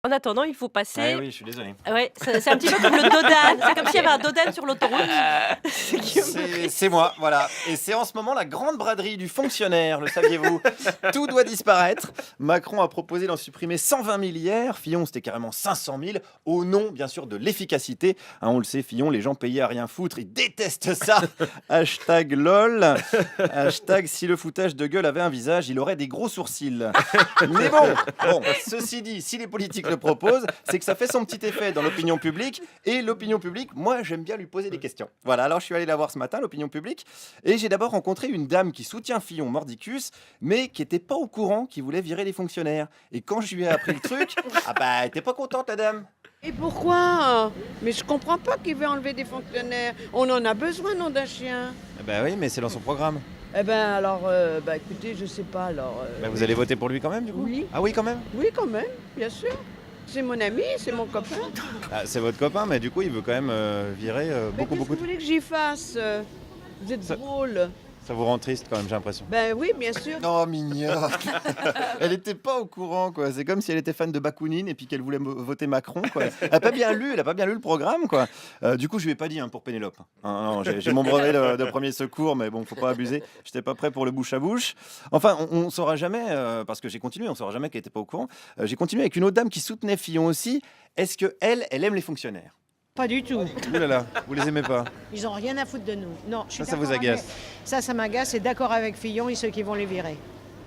En attendant, il faut Ah passer. oui, je suis désolé. Ouais, c'est un petit peu comme le dodan. C'est comme s'il y avait un dodan sur l'autoroute. C'est Guillaume Meurice. C'est moi, voilà. Et c'est en ce moment la grande braderie du fonctionnaire, le saviez-vous? Tout doit disparaître. Macron a proposé d'en supprimer 120 000 hier. Fillon, c'était carrément 500 000. Au nom, bien sûr, de l'efficacité. Hein, on le sait, Fillon, les gens payés à rien foutre. Ils détestent ça. Hashtag lol. Hashtag si le foutage de gueule avait un visage, il aurait des gros sourcils. Mais bon, ceci dit, si les politiques le proposent, c'est que ça fait son petit effet dans l'opinion publique. Et l'opinion publique, moi, j'aime bien lui poser des questions. Voilà, alors je suis allé la voir ce matin, l'opinion publique, et j'ai d'abord rencontré une dame qui soutient Fillon mordicus, mais qui n'était pas au courant qu'il voulait virer les fonctionnaires. Et quand je lui ai appris le truc, ah bah, elle était pas contente, la dame. Et pourquoi? Mais je comprends pas qu'il veut enlever des fonctionnaires. On en a besoin, non, d'un chien. Bah oui, mais c'est dans son programme. Eh ben alors, écoutez, je sais pas alors. Bah vous allez voter pour lui quand même, du coup? Oui. Ah oui, quand même? Oui, quand même, bien sûr. C'est mon ami, c'est mon copain. Ah, c'est votre copain, mais du coup, il veut quand même virer Mais beaucoup qu'est-ce que de... vous voulez que j'y fasse? Vous êtes Ça- drôle. Ça vous rend triste quand même, j'ai l'impression. Ben oui, bien sûr. Oh, mignonne. Elle était pas au courant, quoi. C'est comme si elle était fan de Bakounine et puis qu'elle voulait voter Macron, quoi. Elle a pas bien lu le programme, quoi. Du coup, je lui ai pas dit pour Pénélope. Non, j'ai mon brevet de premier secours, mais bon, faut pas abuser. J'étais pas prêt pour le bouche à bouche. Enfin, on saura jamais, parce que j'ai continué, on saura jamais qu'elle était pas au courant. J'ai continué avec une autre dame qui soutenait Fillon aussi. Est-ce que elle aime les fonctionnaires? Pas du tout. Ouh là là, vous les aimez pas? Ils ont rien à foutre de nous. Non, je suis Ça vous d'accord agace? ça m'agace. Et d'accord avec Fillon et ceux qui vont les virer.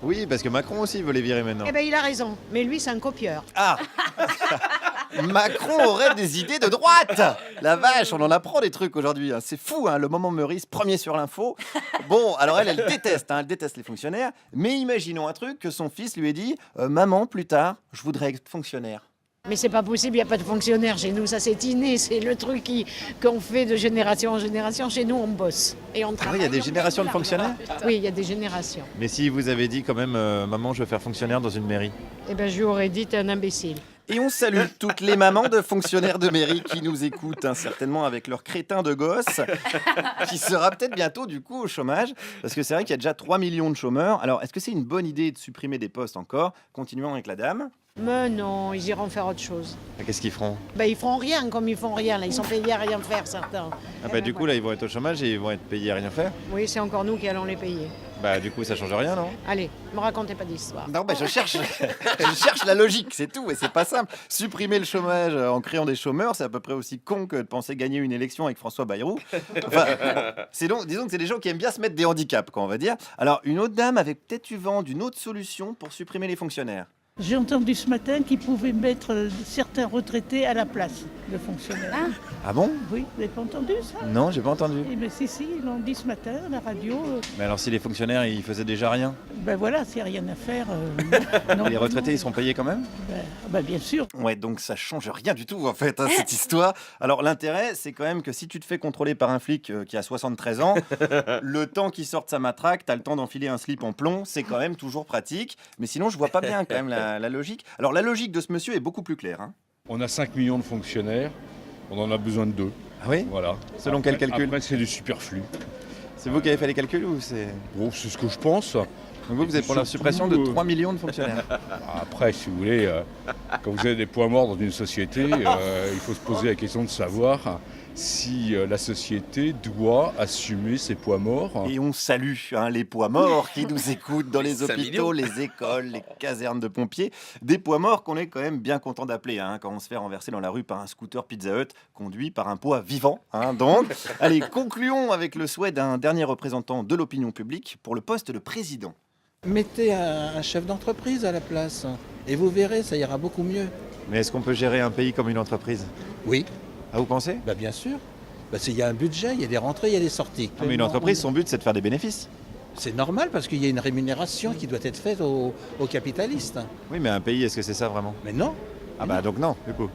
Oui, parce que Macron aussi veut les virer maintenant. Eh ben, il a raison. Mais lui, c'est un copieur. Ah Macron aurait des idées de droite. La vache, on en apprend des trucs aujourd'hui. Hein. C'est fou, hein, le moment Meurice, premier sur l'info. Bon, alors elle déteste, elle déteste les fonctionnaires. Mais imaginons un truc que son fils lui ait dit Maman, plus tard, je voudrais être fonctionnaire. Mais c'est pas possible, il n'y a pas de fonctionnaire chez nous. Ça, c'est inné. C'est le truc qu'on fait de génération en génération. Chez nous, on bosse. Et on Ah travaille. oui, il y a des générations de fonctionnaires? Oui, il y a des générations. Mais si vous avez dit quand même Maman, je veux faire fonctionnaire dans une mairie. Eh ben, je lui aurais dit, t'es un imbécile. Et on salue toutes les mamans de fonctionnaires de mairie qui nous écoutent, hein, certainement avec leur crétin de gosse, qui sera peut-être bientôt du coup au chômage, parce que c'est vrai qu'il y a déjà 3 millions de chômeurs. Alors, est-ce que c'est une bonne idée de supprimer des postes encore? Continuons avec la dame. Mais non, ils iront faire autre chose. Qu'est-ce qu'ils feront? Ben, ils feront rien comme ils font rien. Là. Ils sont payés à rien faire, certains. Ah bah du coup là ils vont être au chômage et ils vont être payés à rien faire. Oui, c'est encore nous qui allons les payer. Bah du coup ça change rien, non? Allez, me racontez pas d'histoire. Non bah je cherche la logique, c'est tout, et c'est pas simple. Supprimer le chômage en créant des chômeurs, c'est à peu près aussi con que de penser gagner une élection avec François Bayrou. Enfin, disons que c'est des gens qui aiment bien se mettre des handicaps, quoi, on va dire. Alors une autre dame avait peut-être eu vent d'une autre solution pour supprimer les fonctionnaires. J'ai entendu ce matin qu'ils pouvaient mettre certains retraités à la place de fonctionnaires. Ah bon? Oui, vous n'avez pas entendu ça? Non, j'ai pas entendu. Eh bien si, ils l'ont dit ce matin à la radio. Mais alors si les fonctionnaires ils faisaient déjà rien, Ben voilà, s'il n'y a rien à faire. non, les retraités ils seront payés quand même? Bien sûr. Ouais, donc ça change rien du tout en fait, hein, cette histoire. Alors l'intérêt, c'est quand même que si tu te fais contrôler par un flic qui a 73 ans, le temps qu'il sorte sa matraque, t'as le temps d'enfiler un slip en plomb, c'est quand même toujours pratique. Mais sinon, je vois pas bien quand même la logique. Alors la logique de ce monsieur est beaucoup plus claire. Hein. On a 5 millions de fonctionnaires, on en a besoin de 2. Ah oui? Voilà. Selon quel calcul? Après, c'est du superflu. C'est vous qui avez fait les calculs ou c'est... Bon, c'est ce que je pense. Donc vous êtes pour la suppression de 3 millions de fonctionnaires. Après, si vous voulez, quand vous avez des poids morts dans une société, il faut se poser la question de savoir si la société doit assumer ses poids morts. Et on salue les poids morts qui nous écoutent dans les 5 hôpitaux, millions. les écoles, les casernes de pompiers. Des poids morts qu'on est quand même bien content d'appeler quand on se fait renverser dans la rue par un scooter Pizza Hut conduit par un poids vivant. Donc, allez, concluons avec le souhait d'un dernier représentant de l'opinion publique pour le poste de président. Mettez un chef d'entreprise à la place et vous verrez, ça ira beaucoup mieux. Mais est-ce qu'on peut gérer un pays comme une entreprise? Oui, Ah, vous pensez? bien sûr. Il y a un budget, il y a des rentrées, il y a des sorties. Mais une entreprise, son but, c'est de faire des bénéfices. C'est normal parce qu'il y a une rémunération qui doit être faite aux capitalistes. Oui, mais un pays, est-ce que c'est ça vraiment? Mais non. Ah bah donc non, du coup.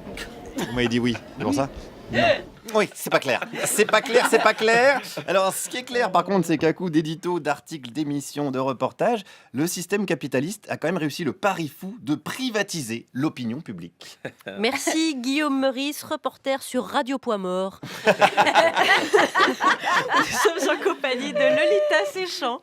Vous m'avez dit oui, c'est pour ça? Non. Oui, c'est pas clair. C'est pas clair, c'est pas clair. Alors, ce qui est clair, par contre, c'est qu'à coup d'éditos, d'articles, d'émissions, de reportages, le système capitaliste a quand même réussi le pari fou de privatiser l'opinion publique. Merci Guillaume Meurice, reporter sur Radio Poids Mort. Nous sommes en compagnie de Lolita Séchant.